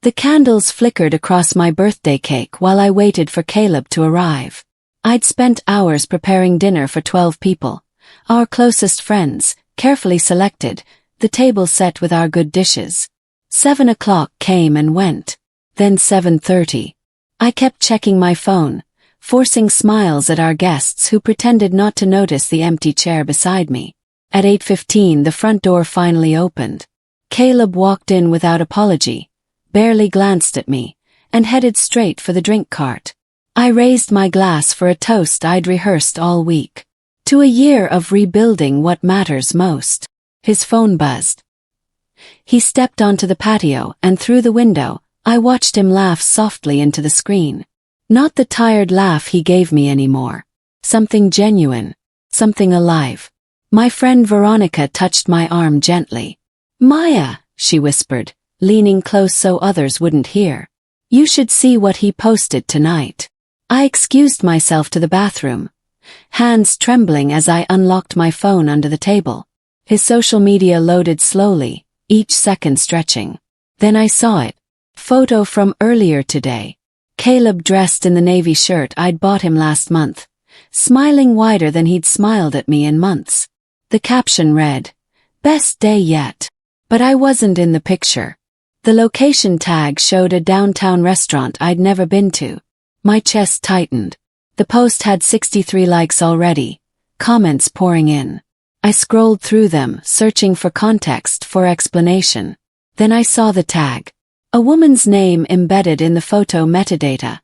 The candles flickered across my birthday cake while I waited for Caleb to arrive. I'd spent hours preparing dinner for 12 people, our closest friends, carefully selected, the table set with our good dishes. 7 o'clock came and went. Then 7:30. I kept checking my phone, forcing smiles at our guests who pretended not to notice the empty chair beside me. At 8:15 the front door finally opened. Caleb walked in without apology, barely glanced at me, and headed straight for the drink cart. I raised my glass for a toast I'd rehearsed all week. To a year of rebuilding what matters most. His phone buzzed. He stepped onto the patio, and through the window, I watched him laugh softly into the screen. Not the tired laugh he gave me anymore. Something genuine. Something alive. My friend Veronica touched my arm gently. "Maya," she whispered, leaning close so others wouldn't hear. "You should see what he posted tonight." I excused myself to the bathroom, hands trembling as I unlocked my phone under the table. His social media loaded slowly, each second stretching. Then I saw it. Photo from earlier today. Caleb dressed in the navy shirt I'd bought him last month, smiling wider than he'd smiled at me in months. The caption read, "Best day yet." But I wasn't in the picture. The location tag showed a downtown restaurant I'd never been to. My chest tightened. The post had 63 likes already, comments pouring in. I scrolled through them, searching for context, for explanation. Then I saw the tag. A woman's name embedded in the photo metadata.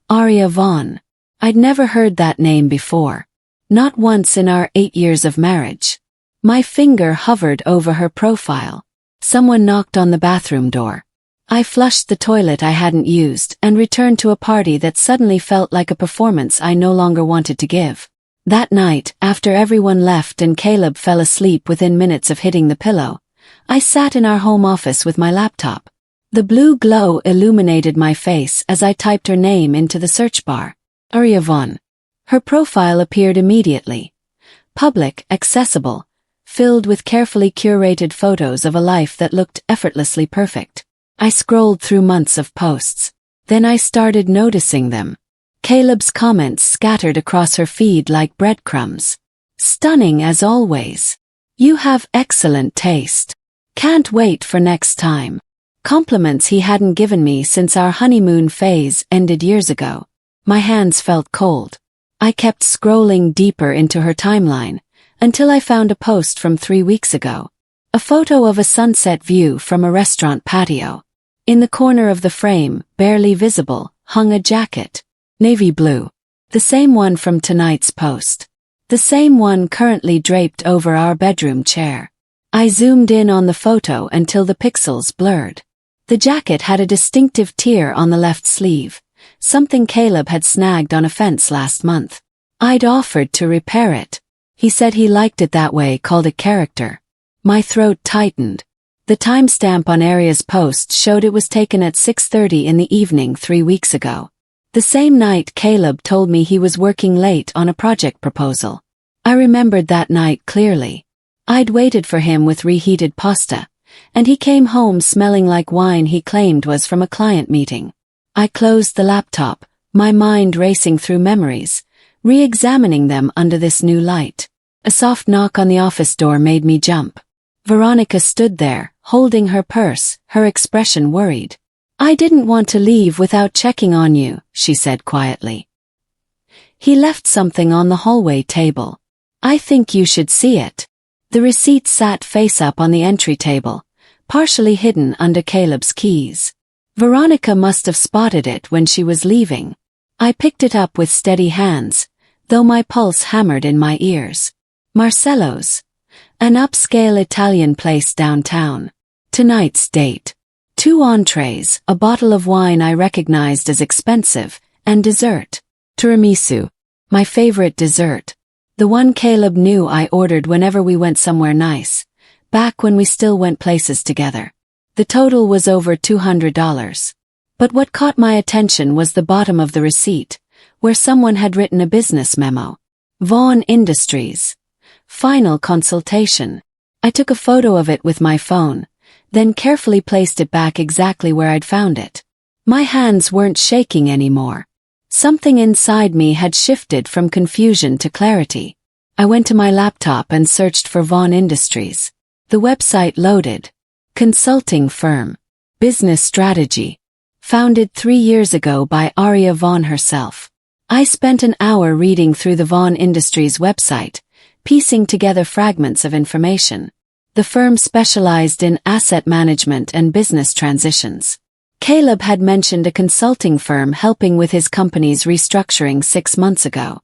Aria Vaughn. I'd never heard that name before. Not once in our 8 years of marriage. My finger hovered over her profile. Someone knocked on the bathroom door. I flushed the toilet I hadn't used and returned to a party that suddenly felt like a performance I no longer wanted to give. That night, after everyone left and Caleb fell asleep within minutes of hitting the pillow, I sat in our home office with my laptop. The blue glow illuminated my face as I typed her name into the search bar. Aria Vaughn. Her profile appeared immediately. Public, accessible, filled with carefully curated photos of a life that looked effortlessly perfect. I scrolled through months of posts. Then I started noticing them. Caleb's comments scattered across her feed like breadcrumbs. "Stunning as always. You have excellent taste. Can't wait for next time." Compliments he hadn't given me since our honeymoon phase ended years ago. My hands felt cold. I kept scrolling deeper into her timeline, until I found a post from 3 weeks ago. A photo of a sunset view from a restaurant patio. In the corner of the frame, barely visible, hung a jacket. Navy blue. The same one from tonight's post. The same one currently draped over our bedroom chair. I zoomed in on the photo until the pixels blurred. The jacket had a distinctive tear on the left sleeve, something Caleb had snagged on a fence last month. I'd offered to repair it. He said he liked it that way, called it character. My throat tightened. The timestamp on Aria's post showed it was taken at 6:30 in the evening 3 weeks ago. The same night Caleb told me he was working late on a project proposal. I remembered that night clearly. I'd waited for him with reheated pasta, and he came home smelling like wine he claimed was from a client meeting. I closed the laptop, my mind racing through memories, re-examining them under this new light. A soft knock on the office door made me jump. Veronica stood there, holding her purse, her expression worried. "I didn't want to leave without checking on you," she said quietly. "He left something on the hallway table. I think you should see it." The receipt sat face up on the entry table, partially hidden under Caleb's keys. Veronica must have spotted it when she was leaving. I picked it up with steady hands, though my pulse hammered in my ears. Marcello's. An upscale Italian place downtown. Tonight's date. 2 entrees, a bottle of wine I recognized as expensive, and dessert. Tiramisu. My favorite dessert. The one Caleb knew I ordered whenever we went somewhere nice, back when we still went places together. The total was over $200. But what caught my attention was the bottom of the receipt, where someone had written a business memo. Vaughn Industries. Final consultation. I took a photo of it with my phone, then carefully placed it back exactly where I'd found it. My hands weren't shaking anymore. Something inside me had shifted from confusion to clarity. I went to my laptop and searched for Vaughan Industries. The website loaded. Consulting firm. Business strategy. Founded 3 years ago by Aria Vaughan herself. I spent an hour reading through the Vaughan Industries website, piecing together fragments of information. The firm specialized in asset management and business transitions. Caleb had mentioned a consulting firm helping with his company's restructuring 6 months ago.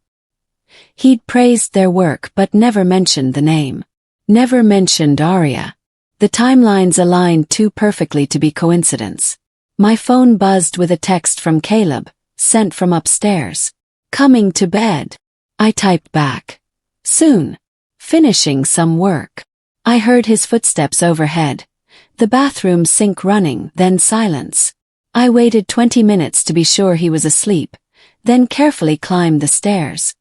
He'd praised their work but never mentioned the name. Never mentioned Aria. The timelines aligned too perfectly to be coincidence. My phone buzzed with a text from Caleb, sent from upstairs. Coming to bed. I typed back. Soon. Finishing some work. I heard his footsteps overhead. The bathroom sink running, then silence. I waited 20 minutes to be sure he was asleep, then carefully climbed the stairs.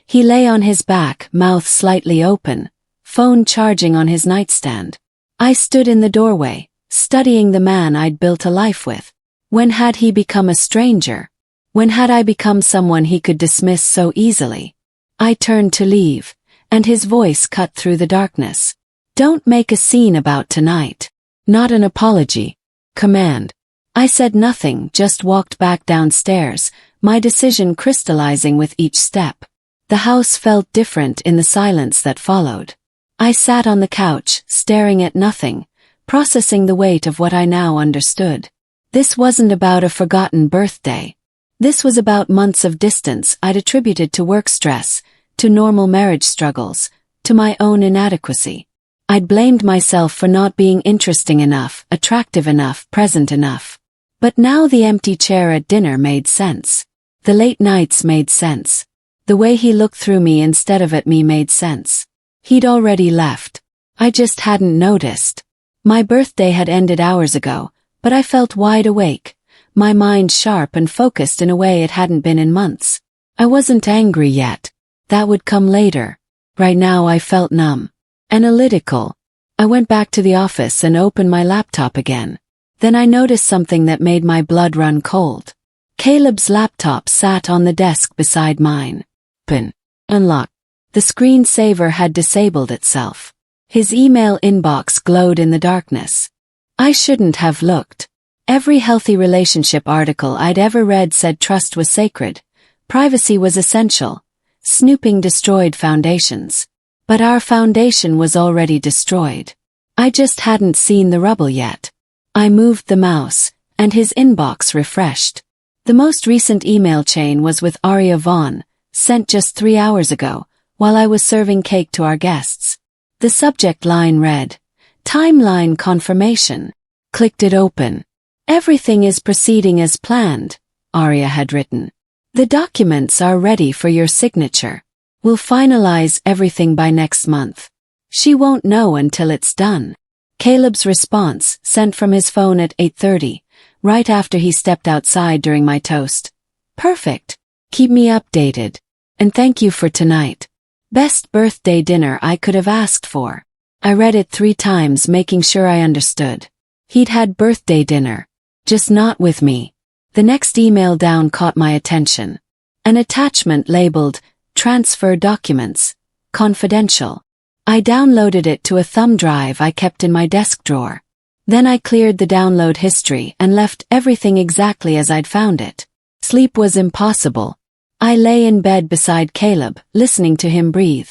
He lay on his back, mouth slightly open, phone charging on his nightstand. I stood in the doorway, studying the man I'd built a life with. When had he become a stranger? When had I become someone he could dismiss so easily? I turned to leave, and his voice cut through the darkness. Don't make a scene about tonight. Not an apology. Command. I said nothing, just walked back downstairs, my decision crystallizing with each step. The house felt different in the silence that followed. I sat on the couch, staring at nothing, processing the weight of what I now understood. This wasn't about a forgotten birthday. This was about months of distance I'd attributed to work stress, to normal marriage struggles, to my own inadequacy. I'd blamed myself for not being interesting enough, attractive enough, present enough. But now the empty chair at dinner made sense. The late nights made sense. The way he looked through me instead of at me made sense. He'd already left. I just hadn't noticed. My birthday had ended hours ago, but I felt wide awake, my mind sharp and focused in a way it hadn't been in months. I wasn't angry yet. That would come later. Right now I felt numb. Analytical. I went back to the office and opened my laptop again. Then I noticed something that made my blood run cold. Caleb's laptop sat on the desk beside mine. Open. Unlock. The screensaver had disabled itself. His email inbox glowed in the darkness. I shouldn't have looked. Every healthy relationship article I'd ever read said trust was sacred, privacy was essential, snooping destroyed foundations. But our foundation was already destroyed. I just hadn't seen the rubble yet. I moved the mouse, and his inbox refreshed. The most recent email chain was with Aria Vaughan, sent just 3 hours ago, while I was serving cake to our guests. The subject line read, "Timeline confirmation." Clicked it open. "Everything is proceeding as planned," Aria had written. "The documents are ready for your signature. We'll finalize everything by next month. She won't know until it's done." Caleb's response, sent from his phone at 8:30, right after he stepped outside during my toast. "Perfect. Keep me updated. And thank you for tonight. Best birthday dinner I could have asked for." I read it 3 times, making sure I understood. He'd had birthday dinner. Just not with me. The next email down caught my attention. An attachment labeled, "Transfer Documents. Confidential." I downloaded it to a thumb drive I kept in my desk drawer. Then I cleared the download history and left everything exactly as I'd found it. Sleep was impossible. I lay in bed beside Caleb, listening to him breathe,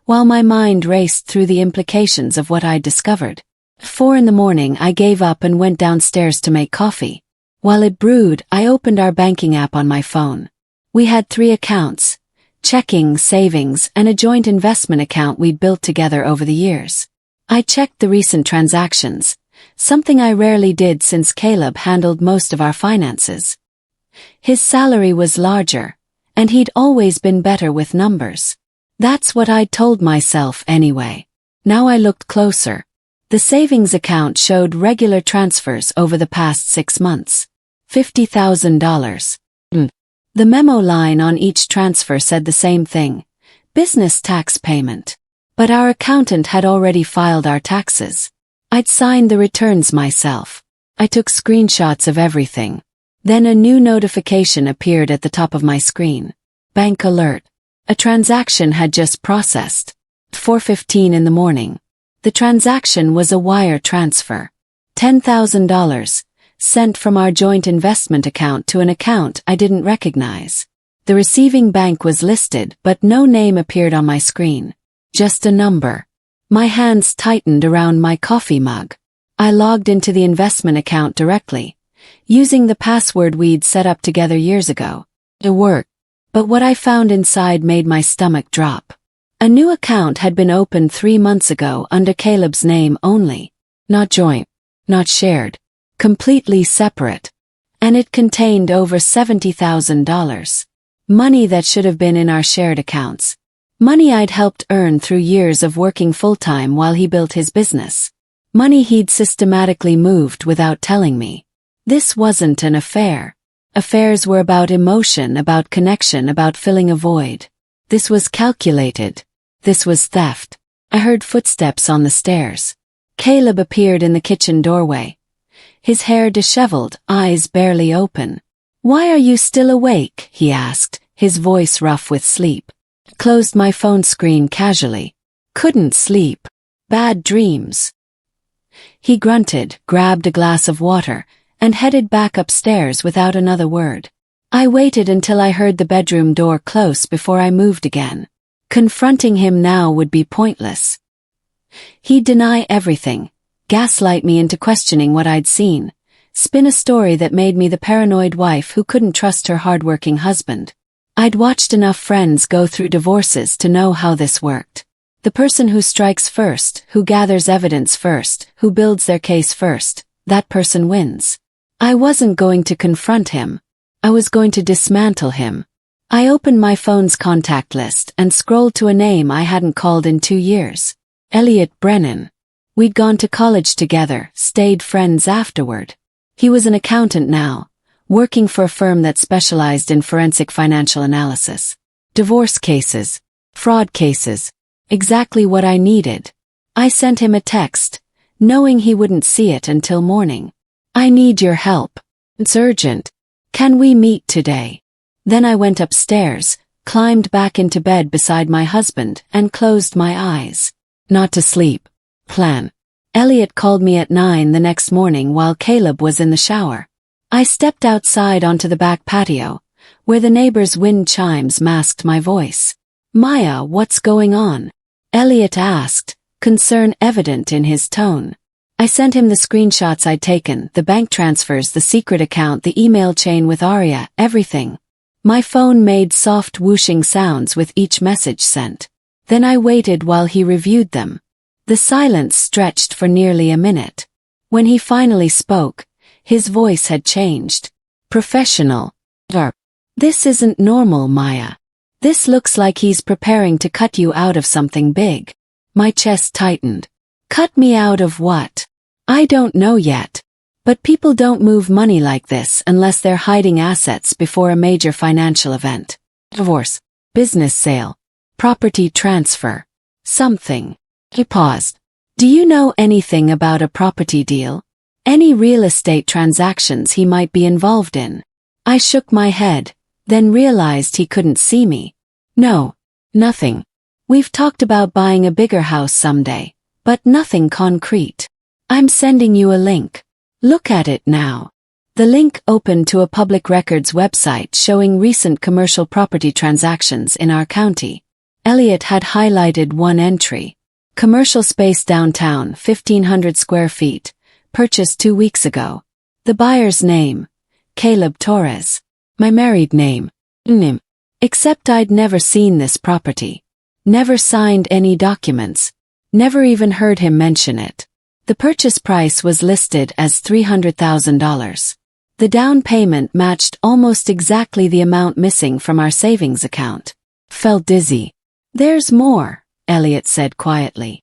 while my mind raced through the implications of what I'd discovered. At 4 in the morning I gave up and went downstairs to make coffee. While it brewed, I opened our banking app on my phone. We had 3 accounts, checking, savings, and a joint investment account we'd built together over the years. I checked the recent transactions, something I rarely did since Caleb handled most of our finances. His salary was larger, and he'd always been better with numbers. That's what I'd told myself anyway. Now I looked closer. The savings account showed regular transfers over the past 6 months. $50,000. The memo line on each transfer said the same thing. Business tax payment. But our accountant had already filed our taxes. I'd signed the returns myself. I took screenshots of everything. Then a new notification appeared at the top of my screen. Bank alert. A transaction had just processed. 4:15 in the morning. The transaction was a wire transfer. $10,000, sent from our joint investment account to an account I didn't recognize. The receiving bank was listed, but no name appeared on my screen. Just a number. My hands tightened around my coffee mug. I logged into the investment account directly, using the password we'd set up together years ago. It worked. But what I found inside made my stomach drop. A new account had been opened 3 months ago under Caleb's name only. Not joint. Not shared. Completely separate. And it contained over $70,000. Money that should have been in our shared accounts. Money I'd helped earn through years of working full-time while he built his business. Money he'd systematically moved without telling me. This wasn't an affair. Affairs were about emotion, about connection, about filling a void. This was calculated. This was theft. I heard footsteps on the stairs. Caleb appeared in the kitchen doorway. His hair disheveled, eyes barely open. "Why are you still awake?" he asked, his voice rough with sleep. Closed my phone screen casually. Couldn't sleep. Bad dreams. He grunted, grabbed a glass of water, and headed back upstairs without another word. I waited until I heard the bedroom door close before I moved again. Confronting him now would be pointless. He'd deny everything, gaslight me into questioning what I'd seen, spin a story that made me the paranoid wife who couldn't trust her hardworking husband. I'd watched enough friends go through divorces to know how this worked. The person who strikes first, who gathers evidence first, who builds their case first, that person wins. I wasn't going to confront him. I was going to dismantle him. I opened my phone's contact list and scrolled to a name I hadn't called in 2 years. Elliot Brennan. We'd gone to college together, stayed friends afterward. He was an accountant now, working for a firm that specialized in forensic financial analysis. Divorce cases. Fraud cases. Exactly what I needed. I sent him a text, knowing he wouldn't see it until morning. "I need your help. It's urgent. Can we meet today?" Then I went upstairs, climbed back into bed beside my husband, and closed my eyes. Not to sleep. Plan. Elliot called me at 9 the next morning while Caleb was in the shower. I stepped outside onto the back patio, where the neighbor's wind chimes masked my voice. "Maya, what's going on?" Elliot asked, concern evident in his tone. I sent him the screenshots I'd taken, the bank transfers, the secret account, the email chain with Arya, everything. My phone made soft whooshing sounds with each message sent. Then I waited while he reviewed them. The silence stretched for nearly a minute. When he finally spoke, his voice had changed. Professional. "This isn't normal, Maya. This looks like he's preparing to cut you out of something big." My chest tightened. Cut me out of what? I don't know yet. But people don't move money like this unless they're hiding assets before a major financial event. Divorce. Business sale. Property transfer. Something. He paused. "Do you know anything about a property deal? Any real estate transactions he might be involved in?" I shook my head, then realized he couldn't see me. "No. Nothing. We've talked about buying a bigger house someday, but nothing concrete. I'm sending you a link. Look at it now." The link opened to a public records website showing recent commercial property transactions in our county. Elliot had highlighted one entry. Commercial space downtown, 1,500 square feet, purchased 2 weeks ago. The buyer's name, Caleb Torres. My married name, Nim. Except I'd never seen this property. Never signed any documents. Never even heard him mention it. The purchase price was listed as $300,000. The down payment matched almost exactly the amount missing from our savings account. Felt dizzy. "There's more," Elliot said quietly.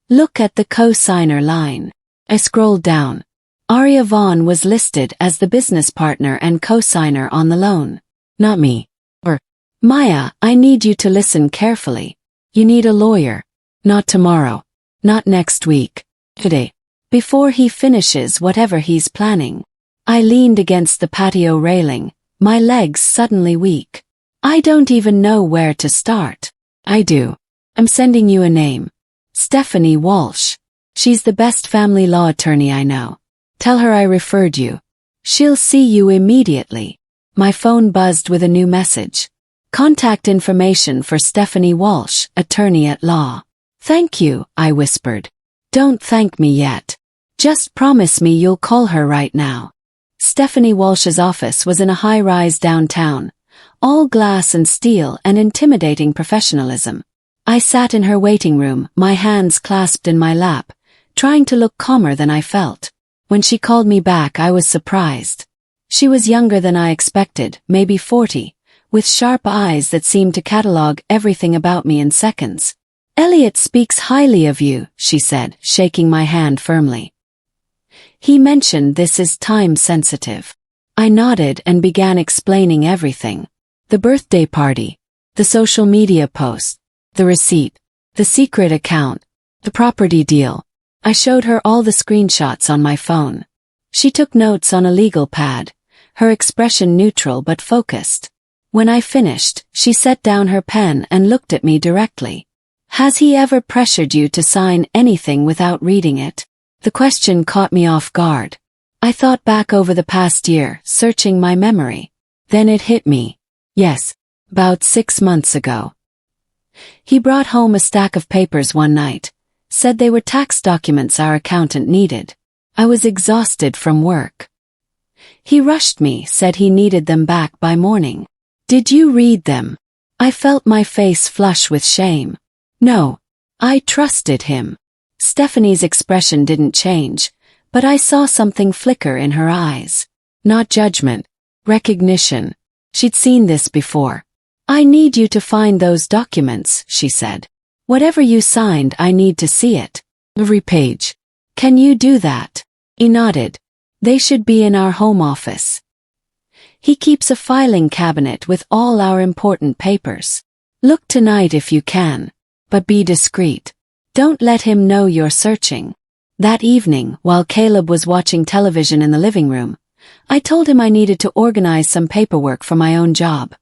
"Look at the co-signer line." I scrolled down. Arya Vaughn was listed as the business partner and co-signer on the loan. Not me. Maya, I need you to listen carefully. You need a lawyer. Not tomorrow. Not next week. Today. before he finishes whatever he's planning. I leaned against the patio railing, my legs suddenly weak. I don't even know where to start. I do. I'm sending you a name. Stephanie Walsh. She's the best family law attorney I know. Tell her I referred you. She'll see you immediately. My phone buzzed with a new message. Contact information for Stephanie Walsh, attorney at law. Thank you, I whispered. Don't thank me yet. Just promise me you'll call her right now. Stephanie Walsh's office was in a high-rise downtown, all glass and steel and intimidating professionalism. I sat in her waiting room, my hands clasped in my lap, trying to look calmer than I felt. When she called me back, I was surprised. She was younger than I expected, maybe 40, with sharp eyes that seemed to catalog everything about me in seconds. Elliot speaks highly of you, she said, shaking my hand firmly. He mentioned this is time-sensitive. I nodded and began explaining everything. The birthday party, the social media post, the receipt, the secret account, the property deal. I showed her all the screenshots on my phone. She took notes on a legal pad, her expression neutral but focused. When I finished, she set down her pen and looked at me directly. Has he ever pressured you to sign anything without reading it? The question caught me off guard. I thought back over the past year, searching my memory. Then it hit me. Yes, about 6 months ago. He brought home a stack of papers one night, said they were tax documents our accountant needed. I was exhausted from work. He rushed me, said he needed them back by morning. Did you read them? I felt my face flush with shame. No. I trusted him. Stephanie's expression didn't change, but I saw something flicker in her eyes. Not judgment. Recognition. She'd seen this before. I need you to find those documents, she said. Whatever you signed, I need to see it. Every page. Can you do that? He nodded. They should be in our home office. He keeps a filing cabinet with all our important papers. Look tonight if you can, but be discreet. Don't let him know you're searching. That evening, while Caleb was watching television in the living room, I told him I needed to organize some paperwork for my own job.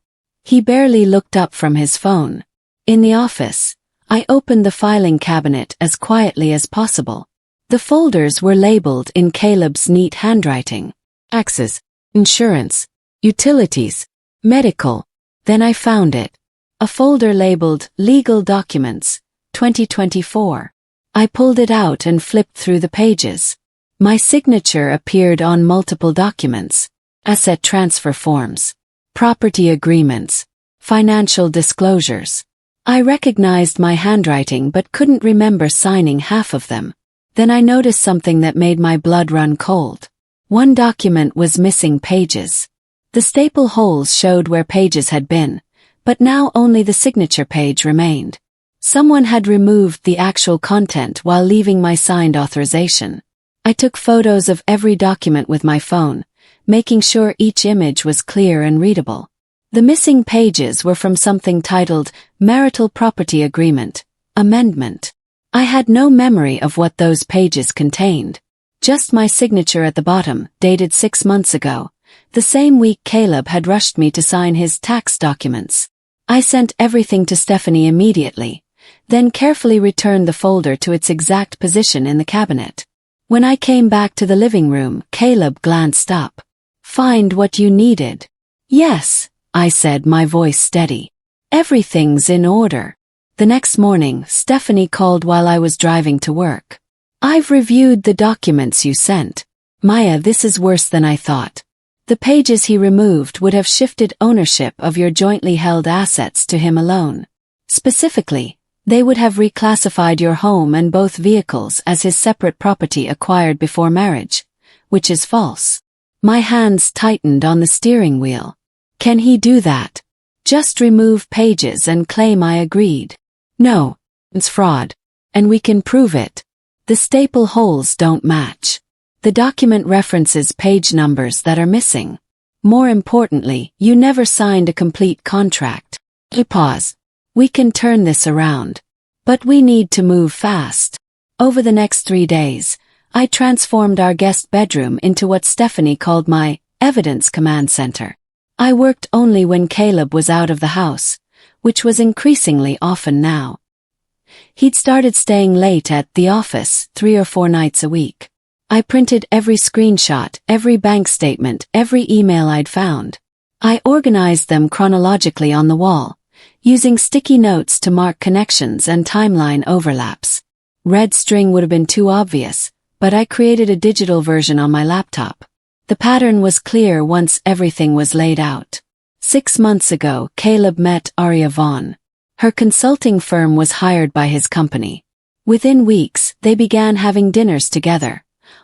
He barely looked up from his phone. In the office, I opened the filing cabinet as quietly as possible. The folders were labeled in Caleb's neat handwriting. Taxes, insurance, utilities, medical. Then I found it. A folder labeled Legal Documents, 2024. I pulled it out and flipped through the pages. My signature appeared on multiple documents. Asset transfer forms, property agreements, financial disclosures. I recognized my handwriting but couldn't remember signing half of them. Then I noticed something that made my blood run cold. One document was missing pages. The staple holes showed where pages had been, but now only the signature page remained. Someone had removed the actual content while leaving my signed authorization. I took photos of every document with my phone, making sure each image was clear and readable. The missing pages were from something titled Marital Property Agreement, Amendment. I had no memory of what those pages contained. Just my signature at the bottom, dated 6 months ago, the same week Caleb had rushed me to sign his tax documents. I sent everything to Stephanie immediately, then carefully returned the folder to its exact position in the cabinet. When I came back to the living room, Caleb glanced up. Find what you needed. Yes, I said, my voice steady. Everything's in order. The next morning, Stephanie called while I was driving to work. I've reviewed the documents you sent. Maya, this is worse than I thought. The pages he removed would have shifted ownership of your jointly held assets to him alone. Specifically, they would have reclassified your home and both vehicles as his separate property acquired before marriage, which is false. My hands tightened on the steering wheel. Can he do that? Just remove pages and claim I agreed. No, it's fraud. And we can prove it. The staple holes don't match. The document references page numbers that are missing. More importantly, you never signed a complete contract. Pause. We can turn this around. But we need to move fast. Over the next 3 days, I transformed our guest bedroom into what Stephanie called my evidence command center. I worked only when Caleb was out of the house, which was increasingly often now. He'd started staying late at the office 3 or 4 nights a week. I printed every screenshot, every bank statement, every email I'd found. I organized them chronologically on the wall, using sticky notes to mark connections and timeline overlaps. Red string would have been too obvious, but I created a digital version on my laptop. The pattern was clear once everything was laid out. 6 months ago, Caleb met Aria Vaughn. Her consulting firm was hired by his company. Within weeks, they began having dinners together,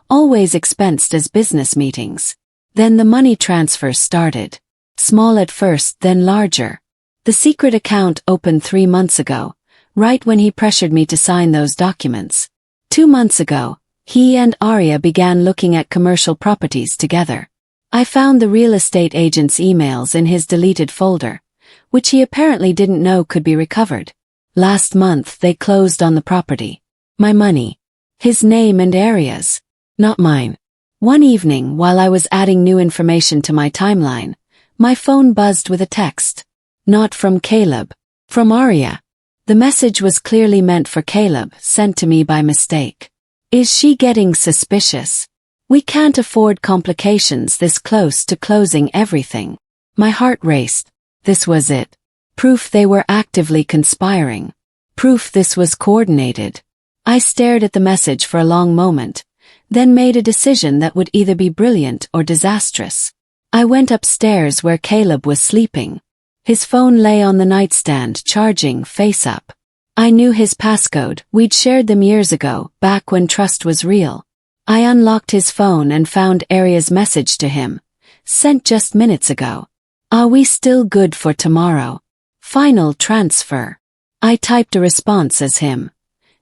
always expensed as business meetings. Then the money transfers started. Small at first, then larger. The secret account opened 3 months ago, right when he pressured me to sign those documents. 2 months ago, he and Aria began looking at commercial properties together. I found the real estate agent's emails in his deleted folder, which he apparently didn't know could be recovered. Last month they closed on the property. My money. His name and areas. Not mine. One evening, while I was adding new information to my timeline, my phone buzzed with a text. Not from Caleb. From Aria. The message was clearly meant for Caleb, sent to me by mistake. Is she getting suspicious? We can't afford complications this close to closing everything. My heart raced. This was it. Proof they were actively conspiring. Proof this was coordinated. I stared at the message for a long moment, then made a decision that would either be brilliant or disastrous. I went upstairs where Caleb was sleeping. His phone lay on the nightstand, charging face up. I knew his passcode, we'd shared them years ago, back when trust was real. I unlocked his phone and found Aria's message to him, sent just minutes ago. Are we still good for tomorrow? Final transfer. I typed a response as him.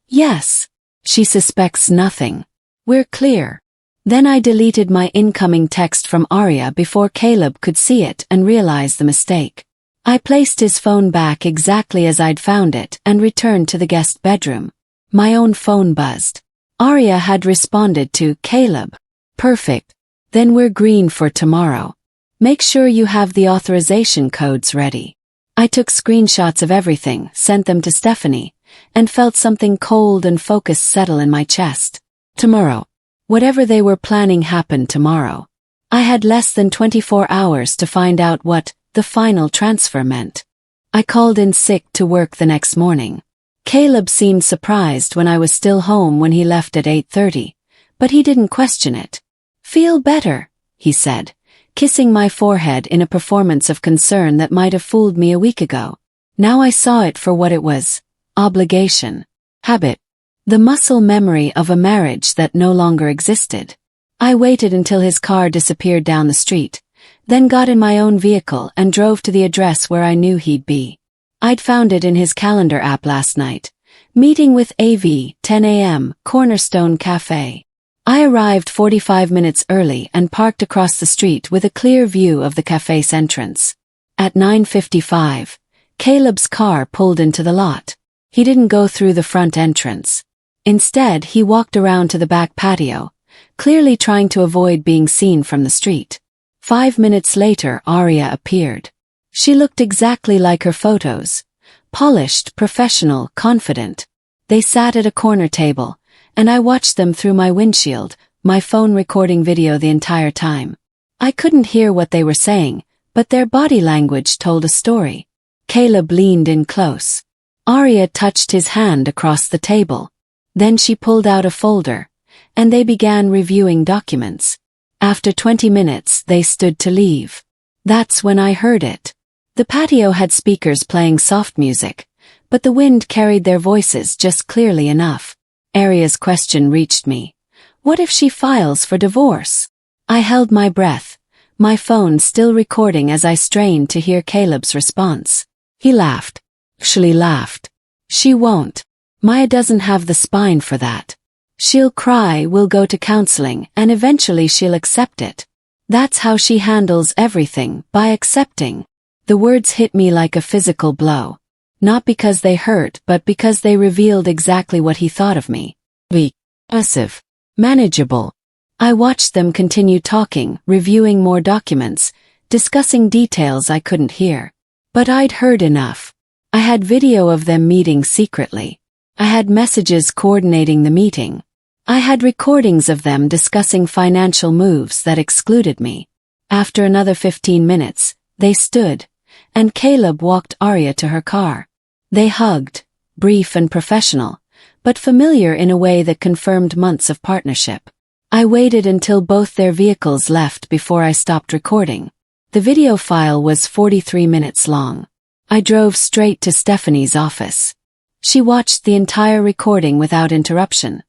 Yes. She suspects nothing. We're clear. Then I deleted my incoming text from Aria before Caleb could see it and realize the mistake. I placed his phone back exactly as I'd found it and returned to the guest bedroom. My own phone buzzed. Aria had responded to Caleb. Perfect. Then we're green for tomorrow. Make sure you have the authorization codes ready. I took screenshots of everything, sent them to Stephanie, and felt something cold and focused settle in my chest. Tomorrow. Whatever they were planning happened tomorrow. I had less than 24 hours to find out what the final transfer meant. I called in sick to work the next morning. Caleb seemed surprised when I was still home when he left at 8:30, but he didn't question it. Feel better, he said, kissing my forehead in a performance of concern that might have fooled me a week ago. Now I saw it for what it was. Obligation. Habit. The muscle memory of a marriage that no longer existed. I waited until his car disappeared down the street, then got in my own vehicle and drove to the address where I knew he'd be. I'd found it in his calendar app last night. Meeting with AV, 10 a.m., Cornerstone Cafe. I arrived 45 minutes early and parked across the street with a clear view of the cafe's entrance. At 9:55, Caleb's car pulled into the lot. He didn't go through the front entrance. Instead, he walked around to the back patio, clearly trying to avoid being seen from the street. 5 minutes later, Aria appeared. She looked exactly like her photos. Polished, professional, confident. They sat at a corner table, and I watched them through my windshield, my phone recording video the entire time. I couldn't hear what they were saying, but their body language told a story. Caleb leaned in close. Aria touched his hand across the table. Then she pulled out a folder, and they began reviewing documents. After 20 minutes, they stood to leave. That's when I heard it. The patio had speakers playing soft music, but the wind carried their voices just clearly enough. Aria's question reached me. What if she files for divorce? I held my breath, my phone still recording as I strained to hear Caleb's response. He laughed. Actually laughed. She won't. Maya doesn't have the spine for that. She'll cry, we'll go to counseling, and eventually she'll accept it. That's how she handles everything, by accepting. The words hit me like a physical blow. Not because they hurt, but because they revealed exactly what he thought of me. Weak. Passive. Manageable. I watched them continue talking, reviewing more documents, discussing details I couldn't hear. But I'd heard enough. I had video of them meeting secretly. I had messages coordinating the meeting. I had recordings of them discussing financial moves that excluded me. After another 15 minutes, they stood, and Caleb walked Arya to her car. They hugged, brief and professional, but familiar in a way that confirmed months of partnership. I waited until both their vehicles left before I stopped recording. The video file was 43 minutes long. I drove straight to Stephanie's office. She watched the entire recording without interruption,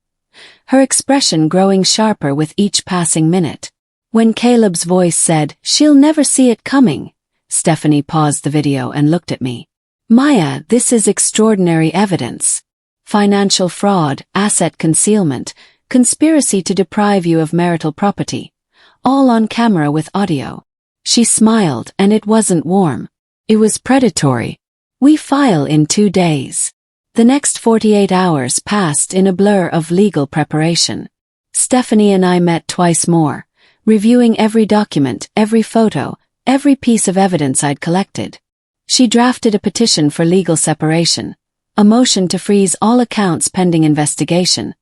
her expression growing sharper with each passing minute. When Caleb's voice said, "She'll never see it coming," Stephanie paused the video and looked at me. "Maya, this is extraordinary evidence. Financial fraud, asset concealment, conspiracy to deprive you of marital property. All on camera with audio." She smiled, and it wasn't warm. It was predatory. "We file in 2 days." The next 48 hours passed in a blur of legal preparation. Stephanie and I met twice more, reviewing every document, every photo, every piece of evidence I'd collected. She drafted a petition for legal separation, a motion to freeze all accounts pending investigation,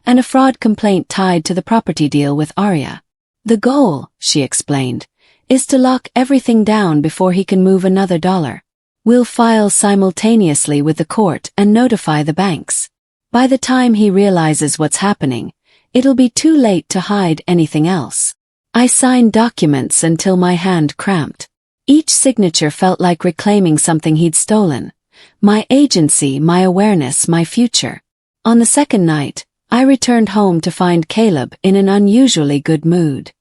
and a fraud complaint tied to the property deal with Arya. "The goal," she explained, "is to lock everything down before he can move another dollar. We'll file simultaneously with the court and notify the banks. By the time he realizes what's happening, it'll be too late to hide anything else." I signed documents until my hand cramped. Each signature felt like reclaiming something he'd stolen. My agency, my awareness, my future. On the second night, I returned home to find Caleb in an unusually good mood.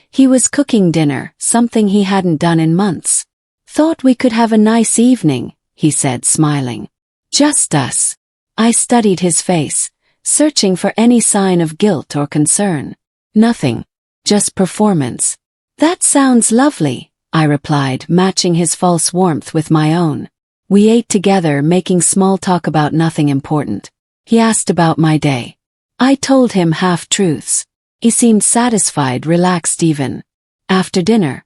He was cooking dinner, something he hadn't done in months. "Thought we could have a nice evening," he said, smiling. "Just us." I studied his face, searching for any sign of guilt or concern. Nothing. Just performance. "That sounds lovely," I replied, matching his false warmth with my own. We ate together, making small talk about nothing important. He asked about my day. I told him half-truths. He seemed satisfied, relaxed even. After dinner,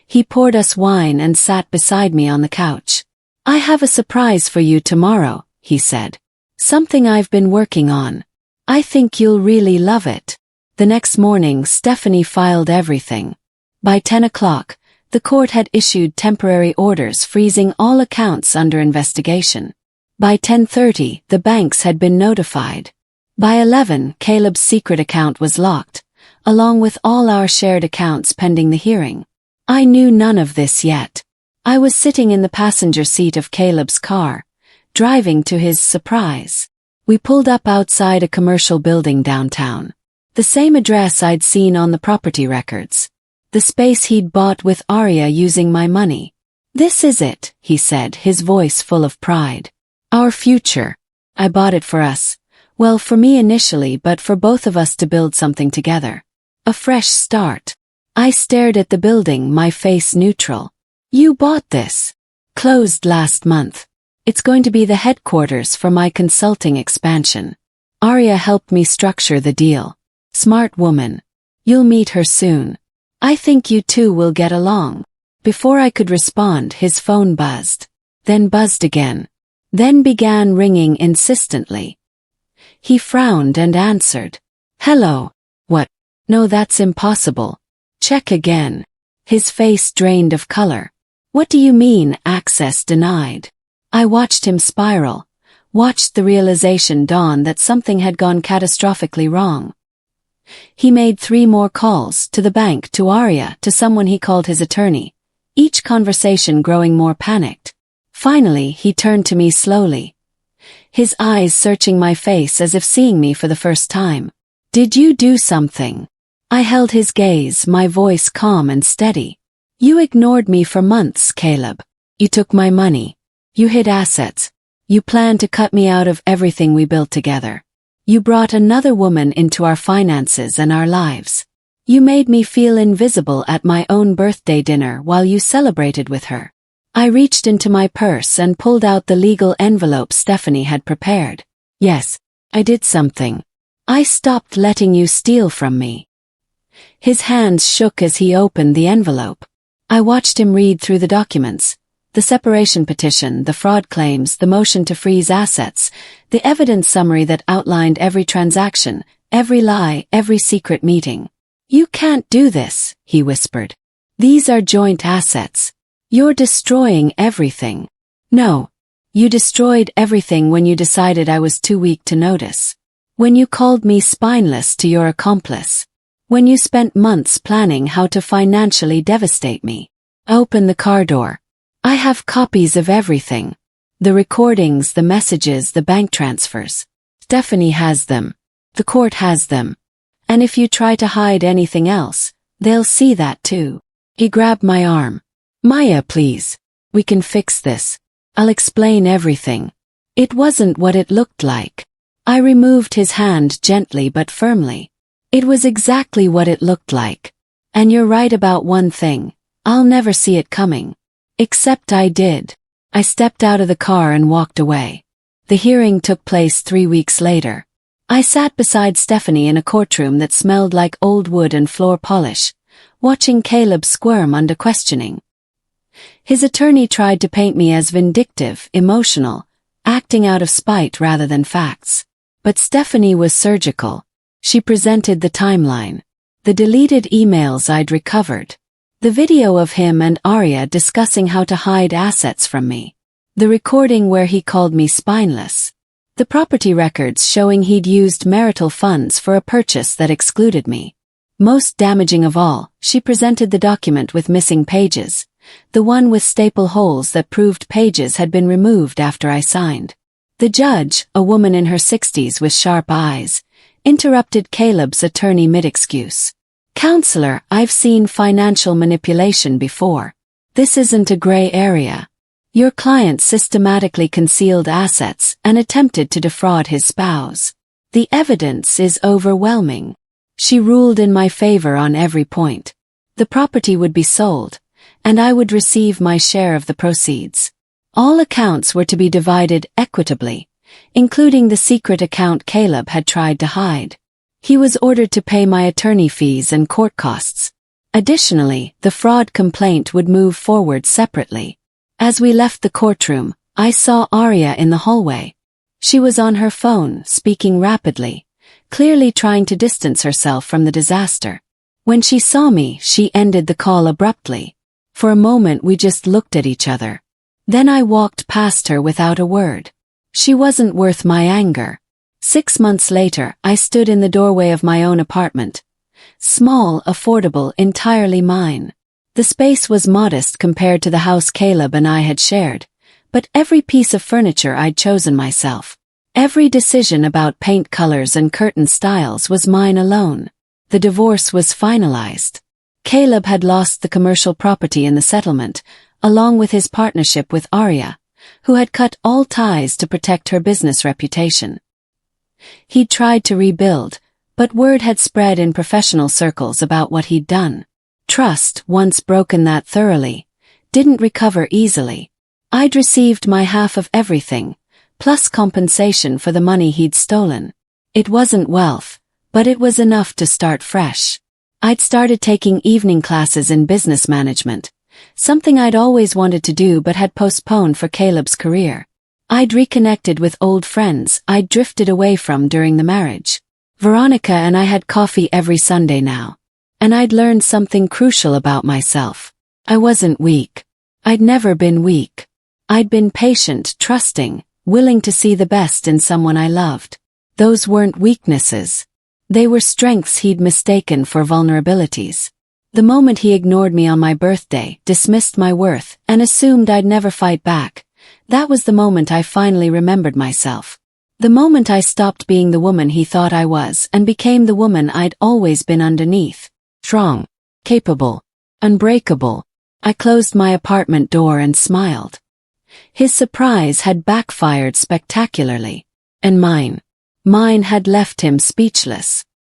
he poured us wine and sat beside me on the couch. "I have a surprise for you tomorrow," he said. "Something I've been working on. I think you'll really love it." The next morning, Stephanie filed everything. By 10 o'clock, the court had issued temporary orders freezing all accounts under investigation. By 10:30, the banks had been notified. By 11, Caleb's secret account was locked, along with all our shared accounts pending the hearing. I knew none of this yet. I was sitting in the passenger seat of Caleb's car, driving to his surprise. We pulled up outside a commercial building downtown. The same address I'd seen on the property records. The space he'd bought with Arya using my money. "This is it," he said, his voice full of pride. "Our future. I bought it for us. Well, for me initially, but for both of us to build something together. A fresh start." I stared at the building, my face neutral. "You bought this?" "Closed last month. It's going to be the headquarters for my consulting expansion. Arya helped me structure the deal. Smart woman. You'll meet her soon. I think you two will get along." Before I could respond, his phone buzzed. Then buzzed again. Then began ringing insistently. He frowned and answered. "Hello. What? No, that's impossible. Check again." His face drained of color. "What do you mean, access denied?" I watched him spiral, watched the realization dawn that something had gone catastrophically wrong. He made 3 more calls, to the bank, to Arya, to someone he called his attorney, each conversation growing more panicked. Finally, he turned to me slowly, his eyes searching my face as if seeing me for the first time. "Did you do something?" I held his gaze, my voice calm and steady. "You ignored me for months, Caleb. You took my money. You hid assets. You planned to cut me out of everything we built together. You brought another woman into our finances and our lives. You made me feel invisible at my own birthday dinner while you celebrated with her." I reached into my purse and pulled out the legal envelope Stephanie had prepared. "Yes, I did something. I stopped letting you steal from me." His hands shook as he opened the envelope. I watched him read through the documents. The separation petition, the fraud claims, the motion to freeze assets, the evidence summary that outlined every transaction, every lie, every secret meeting. "You can't do this," he whispered. "These are joint assets. You're destroying everything." "No. You destroyed everything when you decided I was too weak to notice. When you called me spineless to your accomplice. When you spent months planning how to financially devastate me." Open the car door. "I have copies of everything. The recordings, the messages, the bank transfers. Stephanie has them. The court has them. And if you try to hide anything else, they'll see that too." He grabbed my arm. "Maya, please. We can fix this. I'll explain everything." It wasn't what it looked like. I removed his hand gently but firmly. It was exactly what it looked like. "And you're right about one thing. I'll never see it coming." Except I did. I stepped out of the car and walked away. The hearing took place 3 weeks later. I sat beside Stephanie in a courtroom that smelled like old wood and floor polish, watching Caleb squirm under questioning. His attorney tried to paint me as vindictive, emotional, acting out of spite rather than facts. But Stephanie was surgical. She presented the timeline. The deleted emails I'd recovered. The video of him and Arya discussing how to hide assets from me. The recording where he called me spineless. The property records showing he'd used marital funds for a purchase that excluded me. Most damaging of all, she presented the document with missing pages, the one with staple holes that proved pages had been removed after I signed. The judge, a woman in her 60s with sharp eyes, interrupted Caleb's attorney mid-excuse. "Counselor, I've seen financial manipulation before. This isn't a gray area. Your client systematically concealed assets and attempted to defraud his spouse. The evidence is overwhelming." She ruled in my favor on every point. The property would be sold, and I would receive my share of the proceeds. All accounts were to be divided equitably, including the secret account Caleb had tried to hide. He was ordered to pay my attorney fees and court costs. Additionally, the fraud complaint would move forward separately. As we left the courtroom, I saw Arya in the hallway. She was on her phone, speaking rapidly, clearly trying to distance herself from the disaster. When she saw me, she ended the call abruptly. For a moment we just looked at each other. Then I walked past her without a word. She wasn't worth my anger. 6 months later, I stood in the doorway of my own apartment. Small, affordable, entirely mine. The space was modest compared to the house Caleb and I had shared, but every piece of furniture I'd chosen myself. Every decision about paint colors and curtain styles was mine alone. The divorce was finalized. Caleb had lost the commercial property in the settlement, along with his partnership with Arya, who had cut all ties to protect her business reputation. He'd tried to rebuild, but word had spread in professional circles about what he'd done. Trust, once broken that thoroughly, didn't recover easily. I'd received my half of everything, plus compensation for the money he'd stolen. It wasn't wealth, but it was enough to start fresh. I'd started taking evening classes in business management, something I'd always wanted to do but had postponed for Caleb's career. I'd reconnected with old friends I'd drifted away from during the marriage. Veronica and I had coffee every Sunday now. And I'd learned something crucial about myself. I wasn't weak. I'd never been weak. I'd been patient, trusting, willing to see the best in someone I loved. Those weren't weaknesses. They were strengths he'd mistaken for vulnerabilities. The moment he ignored me on my birthday, dismissed my worth, and assumed I'd never fight back, that was the moment I finally remembered myself. The moment I stopped being the woman he thought I was and became the woman I'd always been underneath. Strong, capable, unbreakable. I closed my apartment door and smiled. His surprise had backfired spectacularly. And mine had left him speechless.